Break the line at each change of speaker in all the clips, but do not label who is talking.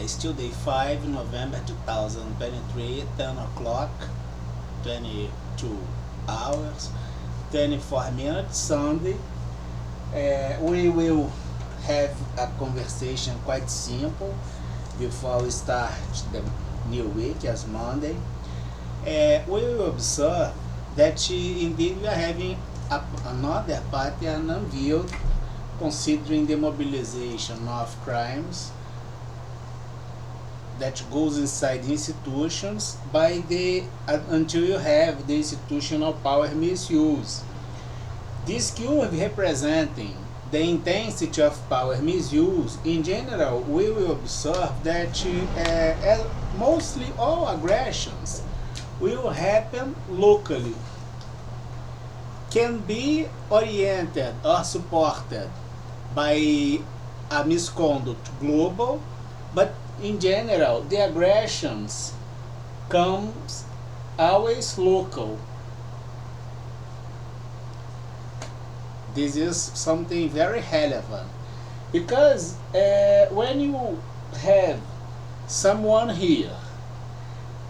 Still day 5, November 2023, 10 o'clock, 22 hours, 24 minutes, Sunday. We will have a conversation quite simple before we start the new week as Monday. We will observe that indeed we are having another party unveiled considering the mobilization of crimes that goes inside institutions by the until you have the institutional power misuse. This curve representing the intensity of power misuse, in general, we will observe that mostly all aggressions will happen locally, can be oriented or supported by a misconduct global, but in general, the aggressions comes always local. This is something very relevant because when you have someone here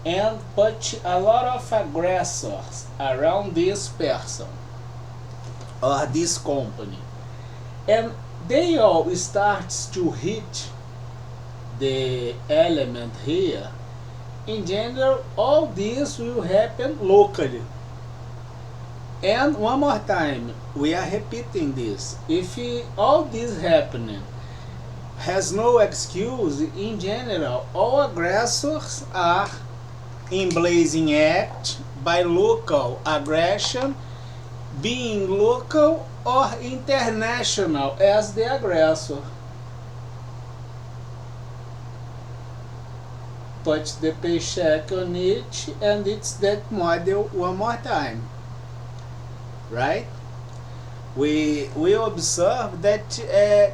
and put a lot of aggressors around this person or this company, and they all starts to hit the element here, in general, all this will happen locally. And one more time, we are repeating this. If all this happening has no excuse, in general, all aggressors are in blazing act by local aggression, being local or international as the aggressor. Put the paycheck on it, and it's that model one more time, right? We observe that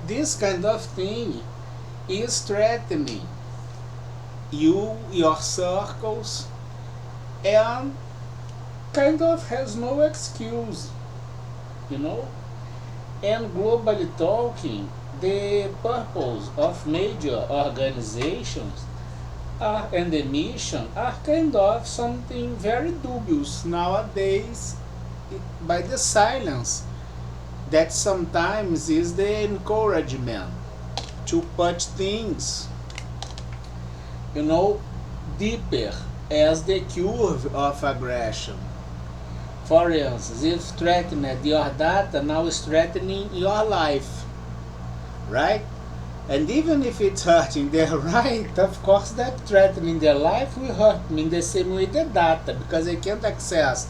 this kind of thing is threatening you, your circles, and kind of has no excuse, you know. And globally talking, the purpose of major organizations and the mission are kind of something very dubious nowadays by the silence that sometimes is the encouragement to put things, you know, deeper as the curve of aggression. For instance, if threatened your data, now is threatening your life, right? And even if it's hurting their right, of course that threatening their life will hurt me in the same way the data, because I can't access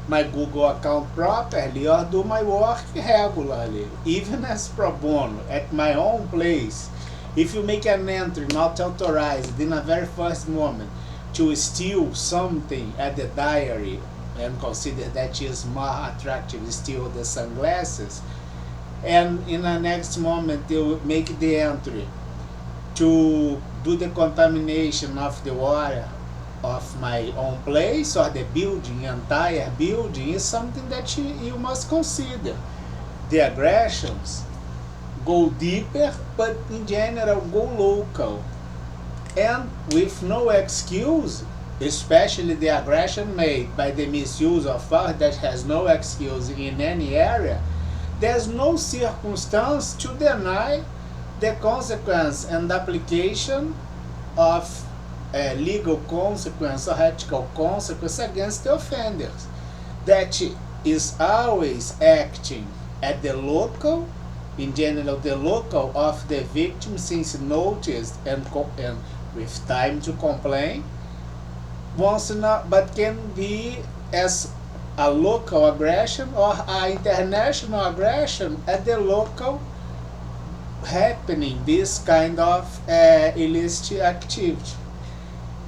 my Google account properly or do my work regularly, even as pro bono, at my own place. If you make an entry not authorized in a very first moment to steal something at the diary and consider that is more attractive, steal the sunglasses, and in the next moment you make the entry to do the contamination of the water of my own place or the building, entire building, is something that you must consider. The aggressions go deeper, but in general go local. And with no excuse, especially the aggression made by the misuse of power that has no excuse in any area, there's no circumstance to deny the consequence and application of legal consequence or ethical consequence against the offenders. That is always acting at the local, in general the local of the victim, since noticed and with time to complain, once not, but can be as a local aggression or an international aggression at the local happening this kind of illicit activity.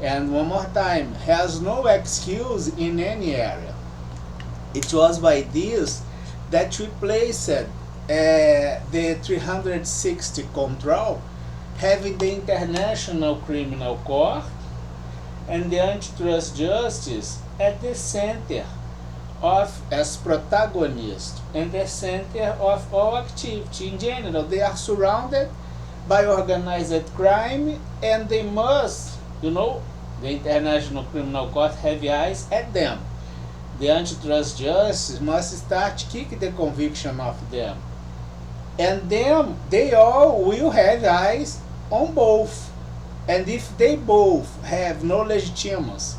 And one more time, has no excuse in any area. It was by this that we placed the 360 control, having the International Criminal Court and the antitrust justice at the center of as protagonist and the center of all activity. In general, they are surrounded by organized crime, and they must, the International Criminal Court have eyes at them. The antitrust justice must start kick the conviction of them. And then they all will have eyes on both. And if they both have no legitimacy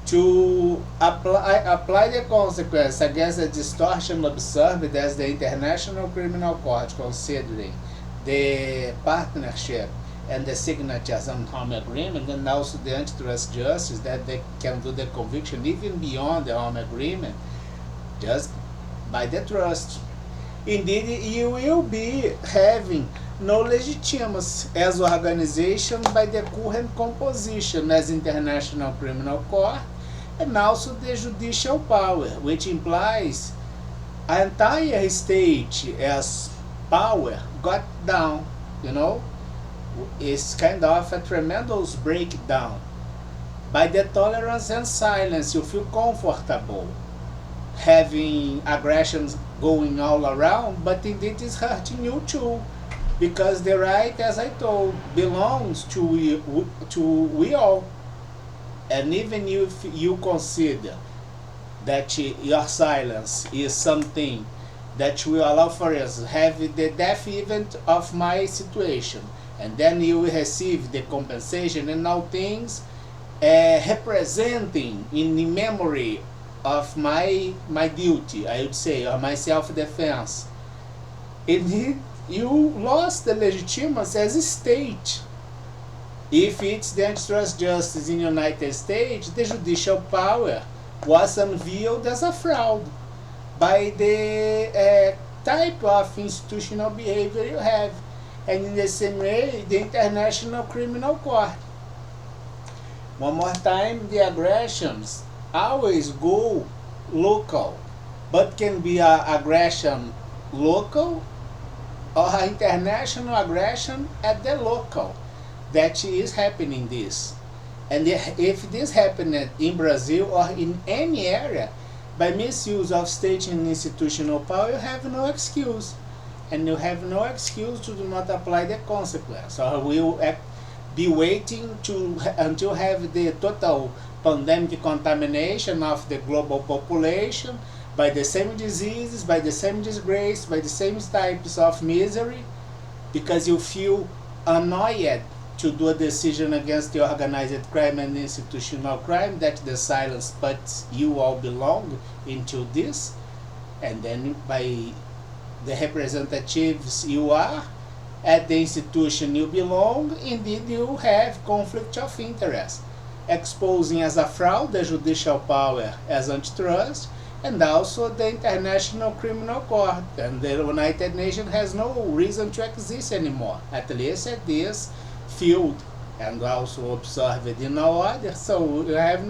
to apply the consequence against the distortion observed as the International Criminal Court considering the partnership and the signatures on home agreement, and also the antitrust justice that they can do the conviction even beyond the home agreement, just by the trust. Indeed, you will be having no legitimacy as organization by the current composition as International Criminal Court, and also the judicial power, which implies an entire state as power got down, It's kind of a tremendous breakdown. By the tolerance and silence, you feel comfortable having aggressions going all around, but indeed it's hurting you too, because the right, as I told, belongs to we all. And even if you consider that your silence is something that will allow for us to have the death event of my situation, and then you will receive the compensation and all things representing in the memory of my duty, I would say, or my self-defense. Indeed, you lost the legitimacy as a state. If it's the antitrust justice in the United States, the judicial power was unveiled as a fraud by the type of institutional behavior you have. And in the same way, the International Criminal Court. One more time, the aggressions always go local, but can be an aggression local or an international aggression at the local. That is happening this. And if this happened in Brazil or in any area, by misuse of state and institutional power, you have no excuse. And you have no excuse to do not apply the consequence, or will be waiting until have the total pandemic contamination of the global population by the same diseases, by the same disgrace, by the same types of misery, because you feel annoyed to do a decision against the organized crime and institutional crime, that the silence, but you all belong into this, and then by the representatives you are, at the institution you belong, indeed you have conflict of interest, exposing as a fraud the judicial power as antitrust, and also the International Criminal Court. And the United Nations has no reason to exist anymore, at least at this field, and also observed in no order. So you have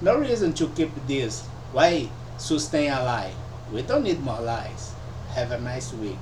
no reason to keep this. Why sustain a lie? We don't need more lies. Have a nice week.